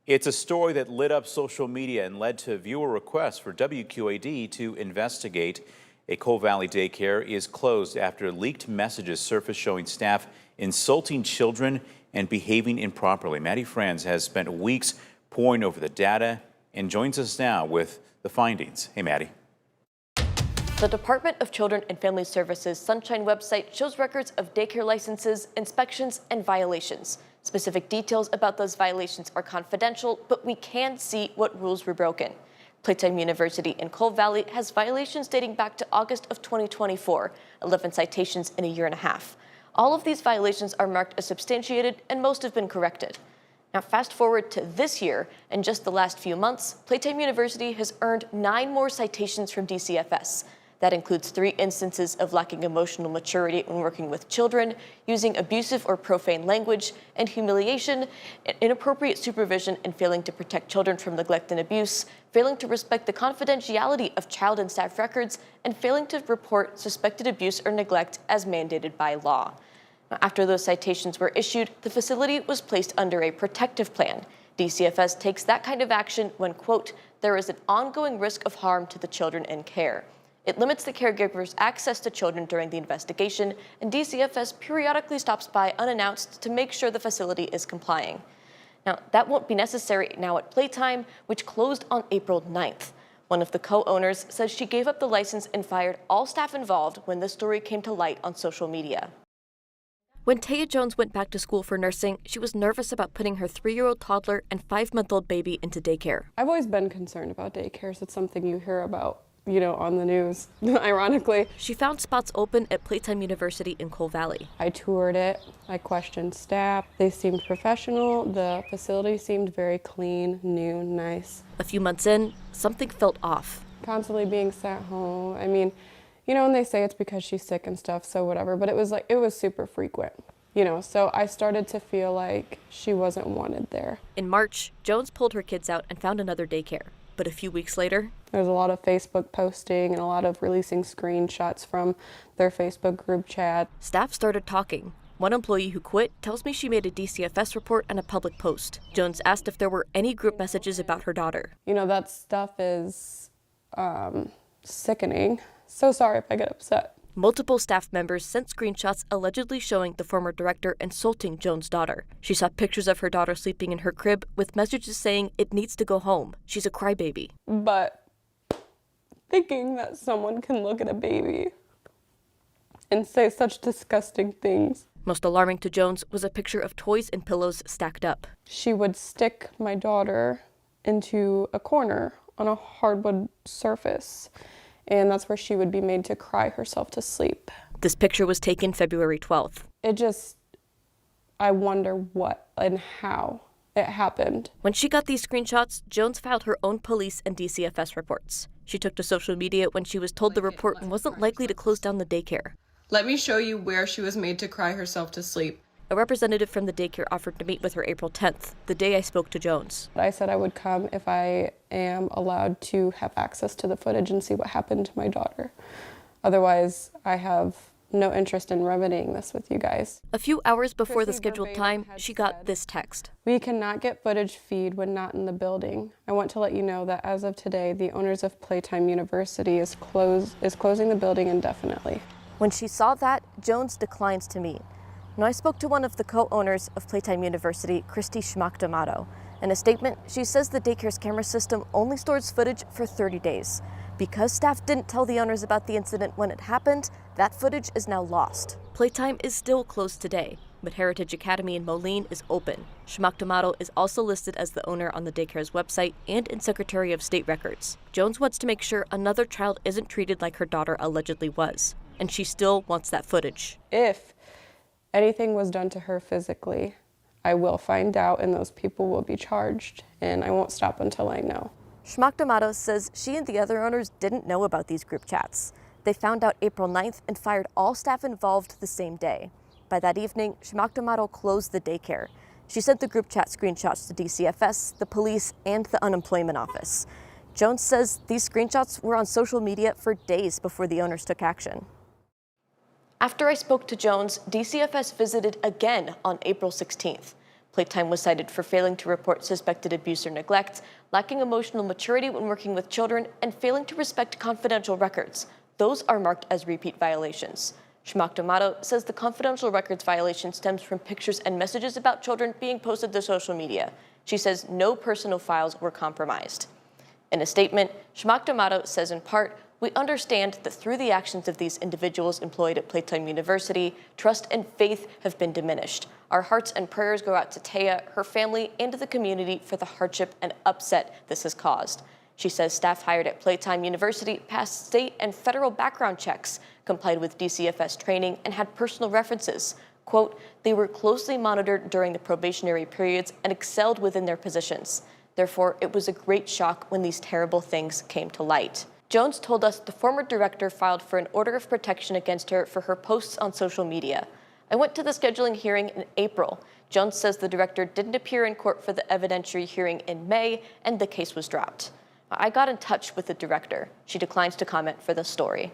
It's a story that lit up social media and led to viewer requests for WQAD to investigate. A Coal Valley daycare is closed after leaked messages surfaced showing staff insulting children and behaving improperly. Maddie Franz has spent weeks poring over the data and joins us now with the findings. Hey, Maddie. The Department of Children and Family Services Sunshine website shows records of daycare licenses, inspections, and violations. Specific details about those violations are confidential, but we can see what rules were broken. Playtime University in Coal Valley has violations dating back to August of 2024, 11 citations in a year and a half. All of these violations are marked as substantiated, and most have been corrected. Now, fast forward to this year, in just the last few months, Playtime University has earned 9 more citations from DCFS. That includes 3 instances of lacking emotional maturity when working with children, using abusive or profane language, and humiliation, inappropriate supervision, and failing to protect children from neglect and abuse, failing to respect the confidentiality of child and staff records, and failing to report suspected abuse or neglect as mandated by law. Now, after those citations were issued, the facility was placed under a protective plan. DCFS takes that kind of action when, quote, there is an ongoing risk of harm to the children in care. It limits the caregiver's access to children during the investigation, and DCFS periodically stops by unannounced to make sure the facility is complying. Now, that won't be necessary now at Playtime, which closed on April 9th. One of the co-owners says she gave up the license and fired all staff involved when this story came to light on social media. When Taya Jones went back to school for nursing, she was nervous about putting her 3-year-old toddler and 5-month-old baby into daycare. I've always been concerned about daycares. It's something you hear about, on the news, ironically. She found spots open at Playtime University in Coal Valley. I toured it. I questioned staff. They seemed professional. The facility seemed very clean, new, nice. A few months in, something felt off. Constantly being sent home. I mean, and they say it's because she's sick and stuff, so whatever, but it was super frequent. So I started to feel like she wasn't wanted there. In March, Jones pulled her kids out and found another daycare. But a few weeks later, there's a lot of Facebook posting and a lot of releasing screenshots from their Facebook group chat. Staff started talking. One employee who quit tells me she made a DCFS report and a public post. Jones asked if there were any group messages about her daughter. That stuff is sickening. So sorry if I get upset. Multiple staff members sent screenshots allegedly showing the former director insulting Jones' daughter. She saw pictures of her daughter sleeping in her crib with messages saying it needs to go home. She's a crybaby. But thinking that someone can look at a baby and say such disgusting things. Most alarming to Jones was a picture of toys and pillows stacked up. She would stick my daughter into a corner on a hardwood surface, and that's where she would be made to cry herself to sleep. This picture was taken February 12th. I wonder what and how it happened. When she got these screenshots, Jones filed her own police and DCFS reports. She took to social media when she was told the report wasn't likely to close down the daycare. Let me show you where she was made to cry herself to sleep. A representative from the daycare offered to meet with her April 10th, the day I spoke to Jones. I said I would come if I am allowed to have access to the footage and see what happened to my daughter. Otherwise, I have no interest in remedying this with you guys. A few hours before the scheduled time, she got this text. We cannot get footage feed when not in the building. I want to let you know that as of today, the owners of Playtime University is closing the building indefinitely. When she saw that, Jones declines to meet. Now, I spoke to one of the co-owners of Playtime University, Christy Schmack-D'Amato. In a statement, she says the daycare's camera system only stores footage for 30 days. Because staff didn't tell the owners about the incident when it happened, that footage is now lost. Playtime is still closed today, but Heritage Academy in Moline is open. Schmack-D'Amato is also listed as the owner on the daycare's website and in Secretary of State records. Jones wants to make sure another child isn't treated like her daughter allegedly was, and she still wants that footage. If anything was done to her physically, I will find out and those people will be charged, and I won't stop until I know. Schmack-D'Amato says she and the other owners didn't know about these group chats. They found out April 9th and fired all staff involved the same day. By that evening, Schmack-D'Amato closed the daycare. She sent the group chat screenshots to DCFS, the police, and the unemployment office. Jones says these screenshots were on social media for days before the owners took action. After I spoke to Jones, DCFS visited again on April 16th. Playtime was cited for failing to report suspected abuse or neglect, lacking emotional maturity when working with children, and failing to respect confidential records. Those are marked as repeat violations. Shmaktomato says the confidential records violation stems from pictures and messages about children being posted to social media. She says no personal files were compromised. In a statement, Shmaktomato says in part, "We understand that through the actions of these individuals employed at Playtime University, trust and faith have been diminished. Our hearts and prayers go out to Taya, her family, and to the community for the hardship and upset this has caused." She says staff hired at Playtime University passed state and federal background checks, complied with DCFS training, and had personal references. Quote, "They were closely monitored during the probationary periods and excelled within their positions. Therefore, it was a great shock when these terrible things came to light." Jones told us the former director filed for an order of protection against her for her posts on social media. "I went to the scheduling hearing in April. Jones says the director didn't appear in court for the evidentiary hearing in May, and the case was dropped. I got in touch with the director. She declines to comment for the story.